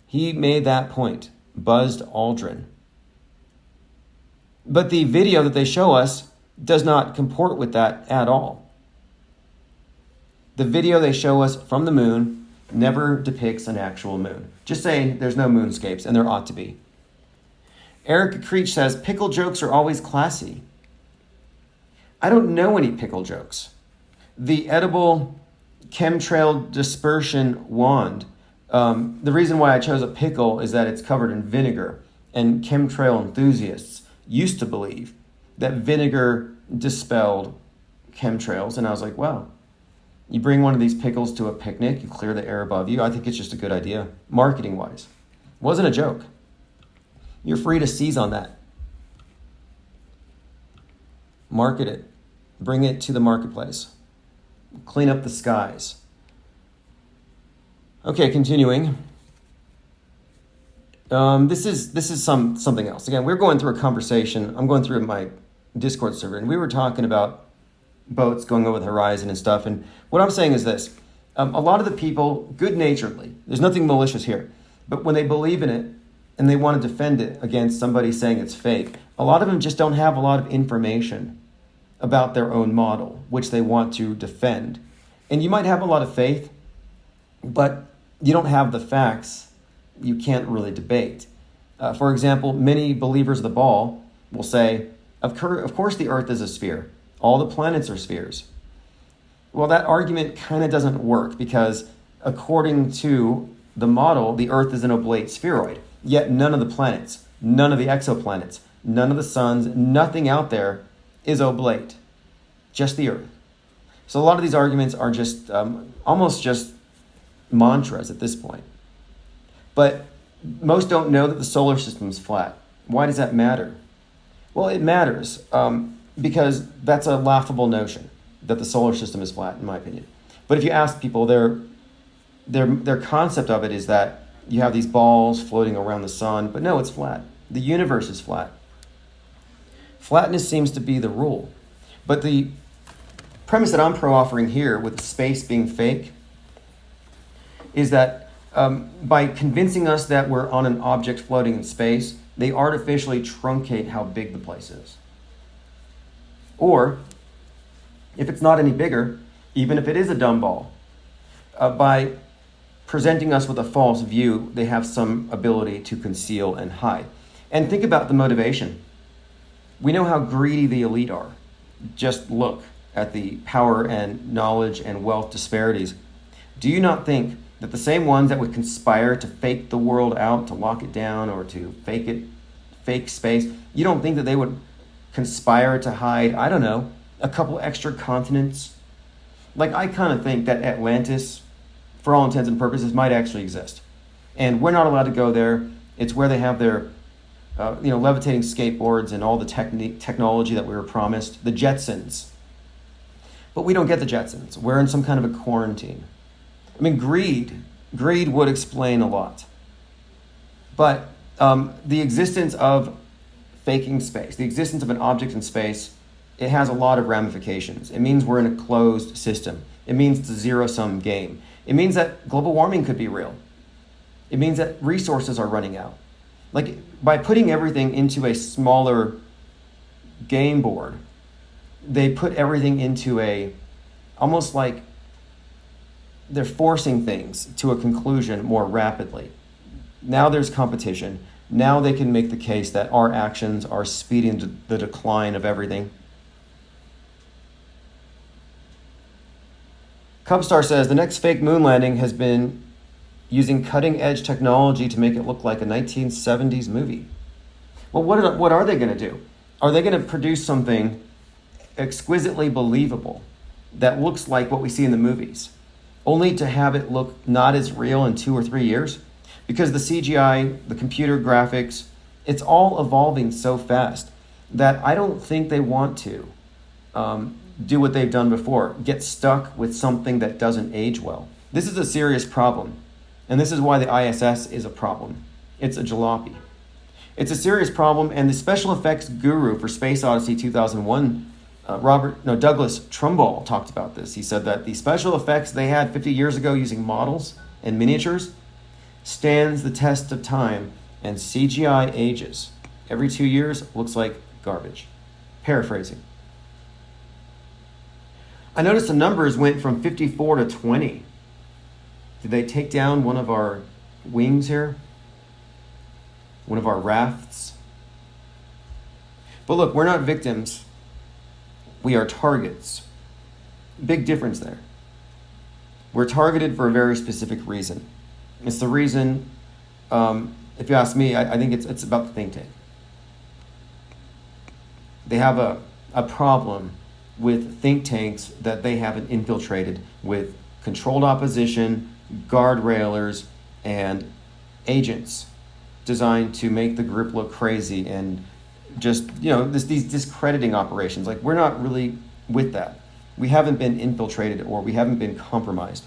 He made that point. Buzz Aldrin. But the video that they show us does not comport with that at all. The video they show us from the moon never depicts an actual moon. Just saying there's no moonscapes, and there ought to be. Erica Creech says, pickle jokes are always classy. I don't know any pickle jokes. The edible chemtrail dispersion wand, the reason why I chose a pickle is that it's covered in vinegar, and chemtrail enthusiasts used to believe that vinegar dispelled chemtrails, and I was like, wow, you bring one of these pickles to a picnic, you clear the air above you. I think it's just a good idea, marketing-wise. Wasn't a joke. You're free to seize on that. Market it. Bring it to the marketplace. Clean up the skies. Okay, continuing. This is something else. Again, we're going through a conversation. I'm going through my Discord server, and we were talking about boats going over the horizon and stuff. And what I'm saying is this. A lot of the people, good-naturedly, there's nothing malicious here, but when they believe in it and they want to defend it against somebody saying it's fake, a lot of them just don't have a lot of information about their own model, which they want to defend. And you might have a lot of faith, but you don't have the facts. You can't really debate. For example, many believers of the ball will say, of course the Earth is a sphere. All the planets are spheres. Well, that argument kind of doesn't work because according to the model, the Earth is an oblate spheroid. Yet none of the planets, none of the exoplanets, none of the suns, nothing out there is oblate. Just the Earth. So a lot of these arguments are just almost just mantras at this point. But most don't know that the solar system is flat. Why does that matter? Well, it matters because that's a laughable notion that the solar system is flat, in my opinion. But if you ask people, their concept of it is that you have these balls floating around the sun, but no, it's flat. The universe is flat. Flatness seems to be the rule. But the premise that I'm pro-offering here with space being fake is that by convincing us that we're on an object floating in space, they artificially truncate how big the place is. Or, if it's not any bigger, even if it is a dumb ball, by presenting us with a false view, they have some ability to conceal and hide. And think about the motivation. We know how greedy the elite are. Just look at the power and knowledge and wealth disparities. Do you not think that the same ones that would conspire to fake the world out, to lock it down, or to fake space, you don't think that they would conspire to hide, I don't know, a couple extra continents? Like, I kind of think that Atlantis, for all intents and purposes, might actually exist. And we're not allowed to go there. It's where they have their levitating skateboards and all the technology that we were promised, the Jetsons. But we don't get the Jetsons. We're in some kind of a quarantine. I mean, greed would explain a lot. But the existence of faking space, the existence of an object in space, it has a lot of ramifications. It means we're in a closed system. It means it's a zero-sum game. It means that global warming could be real. It means that resources are running out. Like, by putting everything into a smaller game board, they put everything into almost like they're forcing things to a conclusion more rapidly. Now there's competition. Now they can make the case that our actions are speeding the decline of everything. Cubstar says, the next fake moon landing has been using cutting-edge technology to make it look like a 1970s movie. Well, what are they going to do? Are they going to produce something exquisitely believable that looks like what we see in the movies, only to have it look not as real in 2 or 3 years? Because the CGI, the computer graphics, it's all evolving so fast that I don't think they want to do what they've done before, get stuck with something that doesn't age well. This is a serious problem. And this is why the ISS is a problem. It's a jalopy. It's a serious problem, and the special effects guru for Space Odyssey 2001, Douglas Trumbull, talked about this. He said that the special effects they had 50 years ago using models and miniatures stands the test of time, and CGI ages. Every 2 years, looks like garbage. Paraphrasing. I noticed the numbers went from 54 to 20. Did they take down one of our wings here? One of our rafts? But look, we're not victims. We are targets. Big difference there. We're targeted for a very specific reason. It's the reason, if you ask me, I think it's about the think tank. They have a problem with think tanks that they haven't infiltrated with controlled opposition, guardrailers, and agents designed to make the group look crazy and just, these discrediting operations. Like, we're not really with that. We haven't been infiltrated or we haven't been compromised.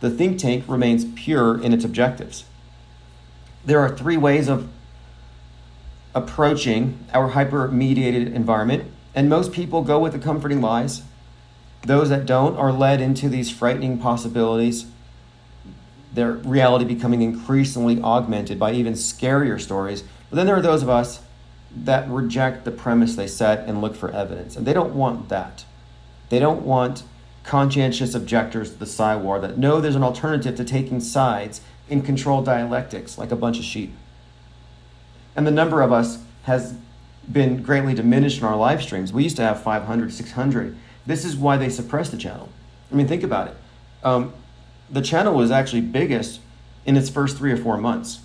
The think tank remains pure in its objectives. There are 3 ways of approaching our hyper-mediated environment, and most people go with the comforting lies. Those that don't are led into these frightening possibilities, their reality becoming increasingly augmented by even scarier stories. But then there are those of us that reject the premise they set and look for evidence, and they don't want that. They don't want conscientious objectors to the Psywar that know there's an alternative to taking sides in controlled dialectics like a bunch of sheep. And the number of us has been greatly diminished in our live streams. We used to have 500, 600. This is why they suppressed the channel. I mean, think about it. The channel was actually biggest in its first 3 or 4 months.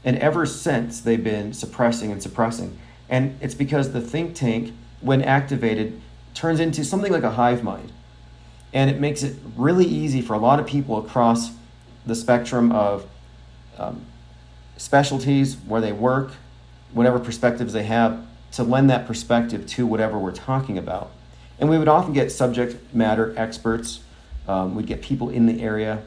And ever since, they've been suppressing and suppressing. And it's because the think tank, when activated, turns into something like a hive mind. And it makes it really easy for a lot of people across the spectrum of specialties, where they work, whatever perspectives they have, to lend that perspective to whatever we're talking about. And we would often get subject matter experts. We'd get people in the area.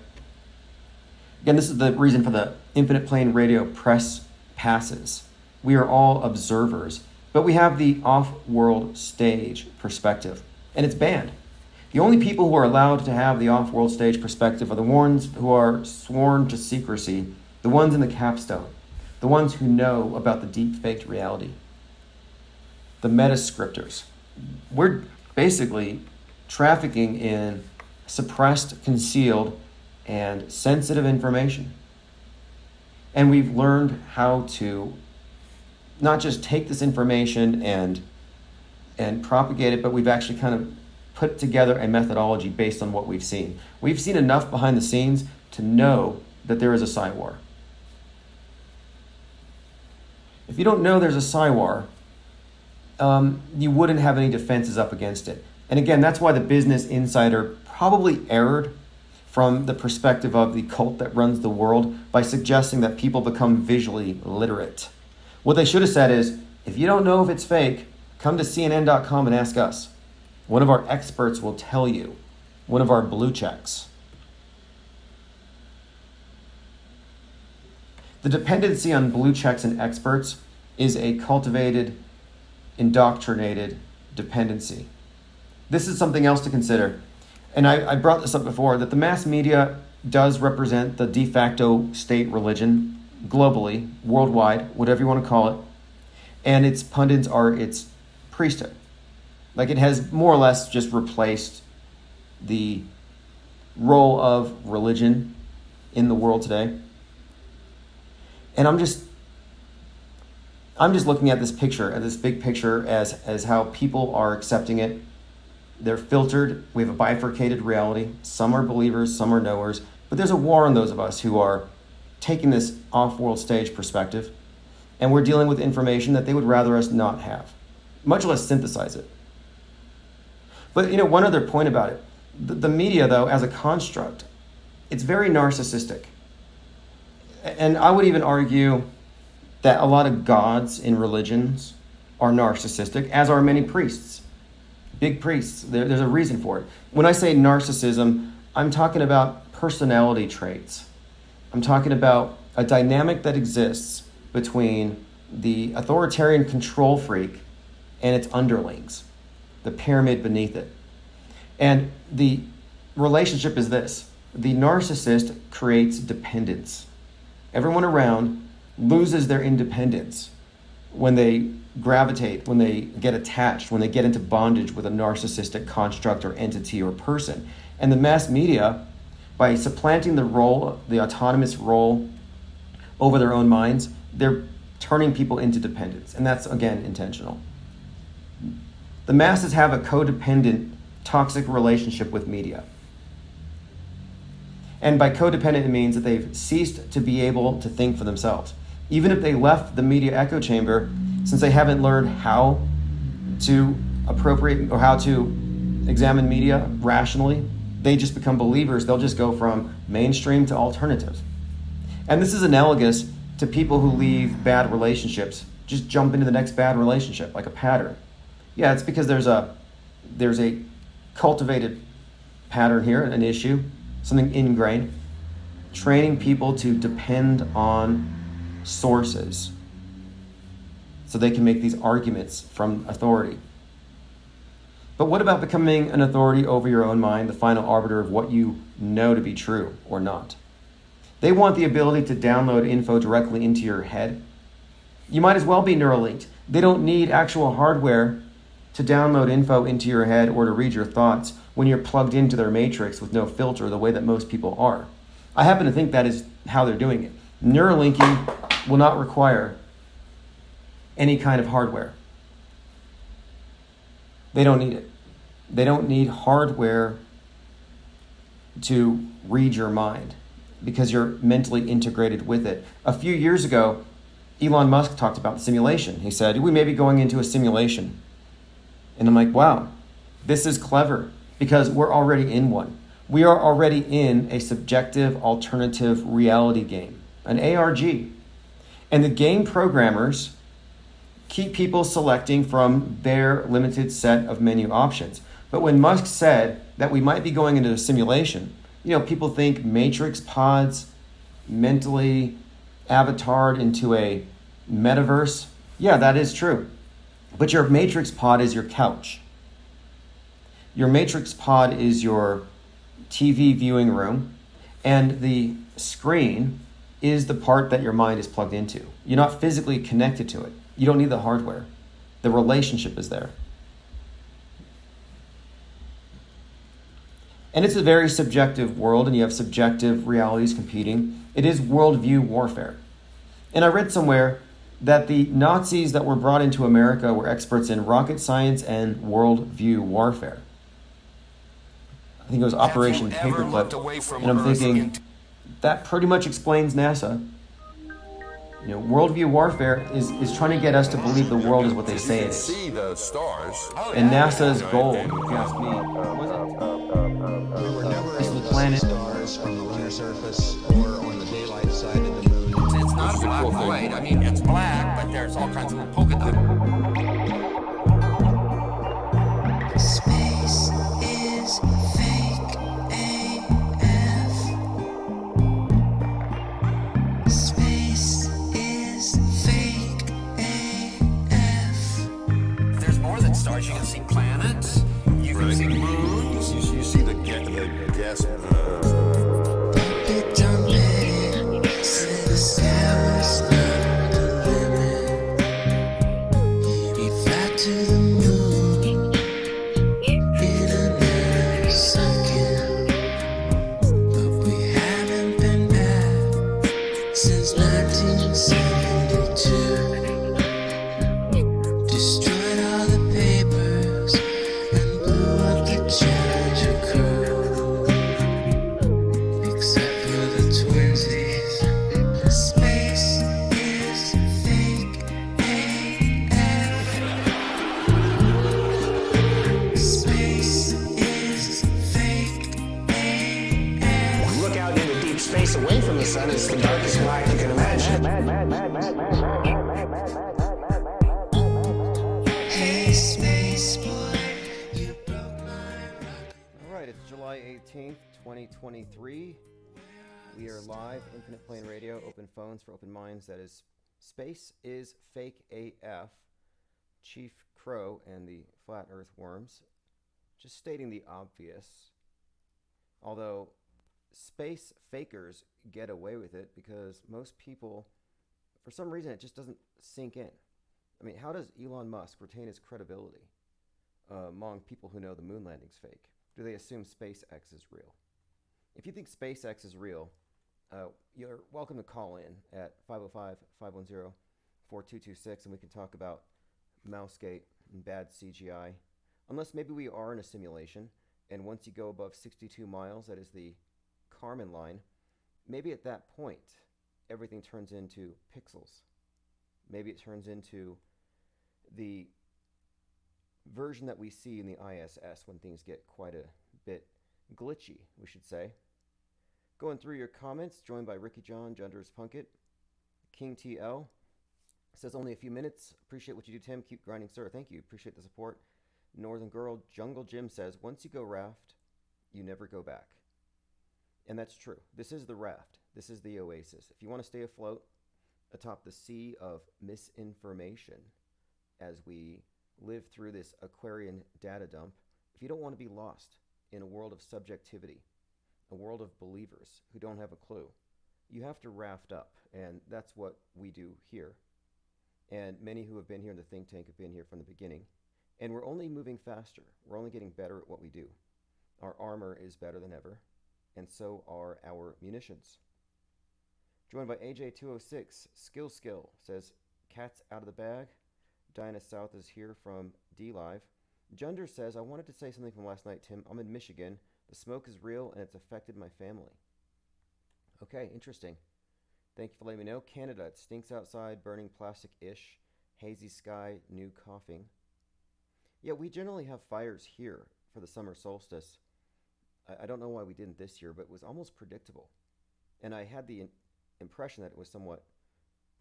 Again, this is the reason for the Infinite Plane Radio press passes. We are all observers, but we have the off-world stage perspective, and it's banned. The only people who are allowed to have the off-world stage perspective are the ones who are sworn to secrecy, the ones in the capstone, the ones who know about the deep-faked reality, the metascriptors. We're basically trafficking in suppressed, concealed, and sensitive information. And we've learned how to not just take this information and propagate it, but we've actually kind of put together a methodology based on what we've seen. We've seen enough behind the scenes to know that there is a Psywar. If you don't know there's a Psywar, you wouldn't have any defenses up against it. And again, that's why the Business Insider probably erred from the perspective of the cult that runs the world by suggesting that people become visually literate. What they should have said is, if you don't know if it's fake, come to CNN.com and ask us. One of our experts will tell you. One of our blue checks. The dependency on blue checks and experts is a cultivated, indoctrinated dependency. This is something else to consider. And I brought this up before, that the mass media does represent the de facto state religion globally, worldwide, whatever you want to call it. And its pundits are its priesthood. Like, it has more or less just replaced the role of religion in the world today. And I'm just looking at this picture, at this big picture, as how people are accepting it. They're filtered. We have a bifurcated reality. Some are believers, some are knowers. But there's a war on those of us who are taking this off-world stage perspective, and we're dealing with information that they would rather us not have, much less synthesize it. But one other point about it. The media, though, as a construct, it's very narcissistic. And I would even argue that a lot of gods in religions are narcissistic, as are many priests. Big priests. There's a reason for it. When I say narcissism, I'm talking about personality traits. I'm talking about a dynamic that exists between the authoritarian control freak and its underlings, the pyramid beneath it. And the relationship is this. The narcissist creates dependence. Everyone around loses their independence when they gravitate, when they get attached, when they get into bondage with a narcissistic construct or entity or person. And the mass media, by supplanting the role, the autonomous role over their own minds, they're turning people into dependents. And that's, again, intentional. The masses have a codependent, toxic relationship with media. And by codependent, it means that they've ceased to be able to think for themselves. Even if they left the media echo chamber, since they haven't learned how to appropriate or how to examine media rationally, they just become believers. They'll just go from mainstream to alternative. And this is analogous to people who leave bad relationships, just jump into the next bad relationship, like a pattern. Yeah, it's because there's a cultivated pattern here, an issue, something ingrained, training people to depend on sources so they can make these arguments from authority. But what about becoming an authority over your own mind, the final arbiter of what you know to be true or not? They want the ability to download info directly into your head. You might as well be Neuralinked. They don't need actual hardware to download info into your head or to read your thoughts when you're plugged into their matrix with no filter, the way that most people are. I happen to think that is how they're doing it. Neuralinking will not require any kind of hardware. They don't need it. They don't need hardware to read your mind because you're mentally integrated with it. A few years ago, Elon Musk talked about simulation. He said, we may be going into a simulation. And I'm like, wow, this is clever because we're already in one. We are already in a subjective alternative reality game, an ARG. And the game programmers keep people selecting from their limited set of menu options. But when Musk said that we might be going into a simulation, people think matrix pods, mentally avatared into a metaverse. Yeah, that is true. But your matrix pod is your couch. Your matrix pod is your TV viewing room, and the screen is the part that your mind is plugged into. You're not physically connected to it. You don't need the hardware. The relationship is there. And it's a very subjective world, and you have subjective realities competing. It is worldview warfare. And I read somewhere that the Nazis that were brought into America were experts in rocket science and worldview warfare. I think it was Operation Paperclip. And I'm thinking, that pretty much explains NASA. Worldview warfare is trying to get us to believe the world is what they say it is. See the stars. And NASA's goal, if you ask me, is the planet. Stars from the lunar surface or on the daylight side of the moon. It's not black and white. I mean, it's black, but there's all kinds of polka dots. Space is fake AF. Space is fake AF. There's more than stars. You can see planets. You can see moons. You see the gas. Big jumping, say the sky was not the limit. We fly to the moon in another second, but we haven't been back since 1972. Destroyed all the papers and blew up the Challenger crew, except for the twinsies. Space is fake AF. Space is fake AF. Look out into deep space away from the sun, it's the darkest black you can imagine. Hey, space boy, you broke my rock. All right, it's July 18th, 2023. We are live, Infinite Plane Radio, open phones for open minds. That is Space is Fake AF, Chief Crow and the Flat Earth Worms. Just stating the obvious. Although space fakers get away with it because most people, for some reason, it just doesn't sink in. I mean, how does Elon Musk retain his credibility among people who know the moon landing's fake? Do they assume SpaceX is real? If you think SpaceX is real, you're welcome to call in at 505-510-4226 and we can talk about Mousegate and bad CGI. Unless maybe we are in a simulation, and once you go above 62 miles, that is the Kármán line, maybe at that point, everything turns into pixels. Maybe it turns into the version that we see in the ISS when things get quite a bit glitchy, we should say. Going through your comments, joined by Ricky John, Junders Punkit, King TL, says only a few minutes. Appreciate what you do, Tim. Keep grinding, sir. Thank you. Appreciate the support. Northern Girl, Jungle Jim says, once you go raft, you never go back. And that's true. This is the raft. This is the oasis. If you want to stay afloat atop the sea of misinformation as we live through this Aquarian data dump, if you don't want to be lost in a world of subjectivity, a world of believers who don't have a clue, you have to raft up. And that's what we do here. And many who have been here in the think tank have been here from the beginning. And we're only moving faster. We're only getting better at what we do. Our armor is better than ever, and so are our munitions. Joined by AJ206, Skill says, cat's out of the bag. Diana South is here from D-Live. Junder says, I wanted to say something from last night, Tim. I'm in Michigan. The smoke is real, and it's affected my family. Okay, interesting. Thank you for letting me know. Canada, it stinks outside, burning plastic-ish. Hazy sky, new coughing. Yeah, we generally have fires here for the summer solstice. I don't know why we didn't this year, but it was almost predictable. And I had the impression that it was somewhat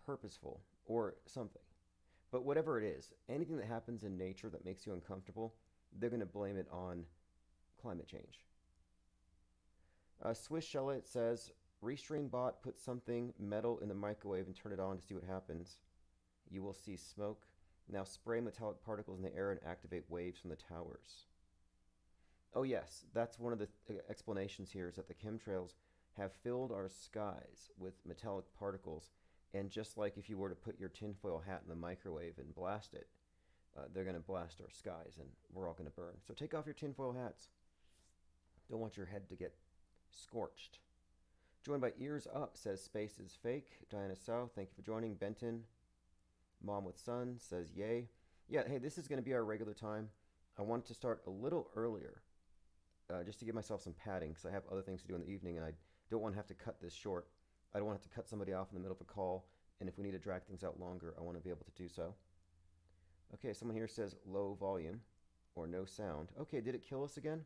purposeful or something. But whatever it is, anything that happens in nature that makes you uncomfortable, they're going to blame it on climate change. Swiss Shellite says, Restream bot, put something metal in the microwave and turn it on to see what happens. You will see smoke. Now spray metallic particles in the air and activate waves from the towers. Oh yes, that's one of the explanations here, is that the chemtrails have filled our skies with metallic particles, and just like if you were to put your tinfoil hat in the microwave and blast it, they're going to blast our skies and we're all going to burn. So take off your tinfoil hats. Don't want your head to get scorched. Joined by Ears Up says space is fake. Diana South, thank you for joining. Benton, Mom with Son, says yay. Yeah, hey, this is going to be our regular time. I wanted to start a little earlier just to give myself some padding because I have other things to do in the evening and I don't want to have to cut this short. I don't want to have to cut somebody off in the middle of a call, and if we need to drag things out longer, I want to be able to do so. Okay, someone here says low volume or no sound. Okay, did it kill us again?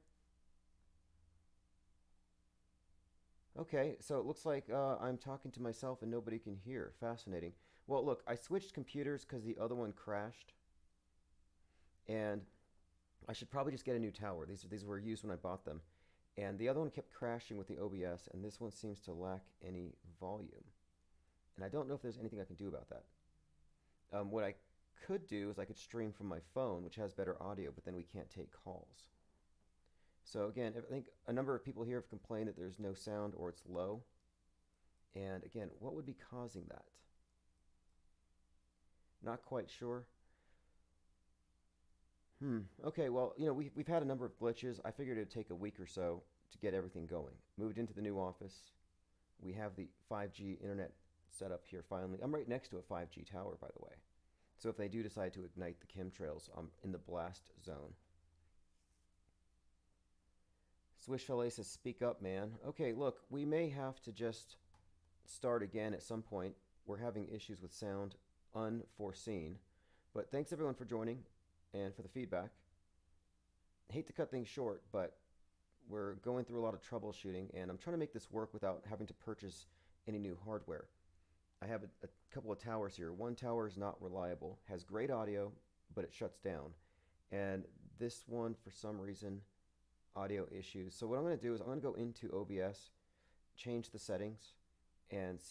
Okay, so it looks like I'm talking to myself and nobody can hear. Fascinating. Well, look, I switched computers because the other one crashed. And I should probably just get a new tower. These were used when I bought them. And the other one kept crashing with the OBS, and this one seems to lack any volume. And I don't know if there's anything I can do about that. What I could do is I could stream from my phone, which has better audio, but then we can't take calls. So again, I think a number of people here have complained that there's no sound or it's low. And again, what would be causing that? Not quite sure. Okay, well, you know, we've had a number of glitches. I figured it would take a week or so to get everything going. Moved into the new office. We have the 5G internet set up here finally. I'm right next to a 5G tower, by the way. So if they do decide to ignite the chemtrails, I'm in the blast zone. Swiss Chalet says, speak up, man. Okay, look, we may have to just start again at some point. We're having issues with sound, unforeseen. But thanks everyone for joining and for the feedback. I hate to cut things short, but we're going through a lot of troubleshooting, and I'm trying to make this work without having to purchase any new hardware. I have a couple of towers here. One tower is not reliable, has great audio, but it shuts down. And this one, for some reason, audio issues. So what I'm going to do is I'm going to go into OBS, change the settings, and see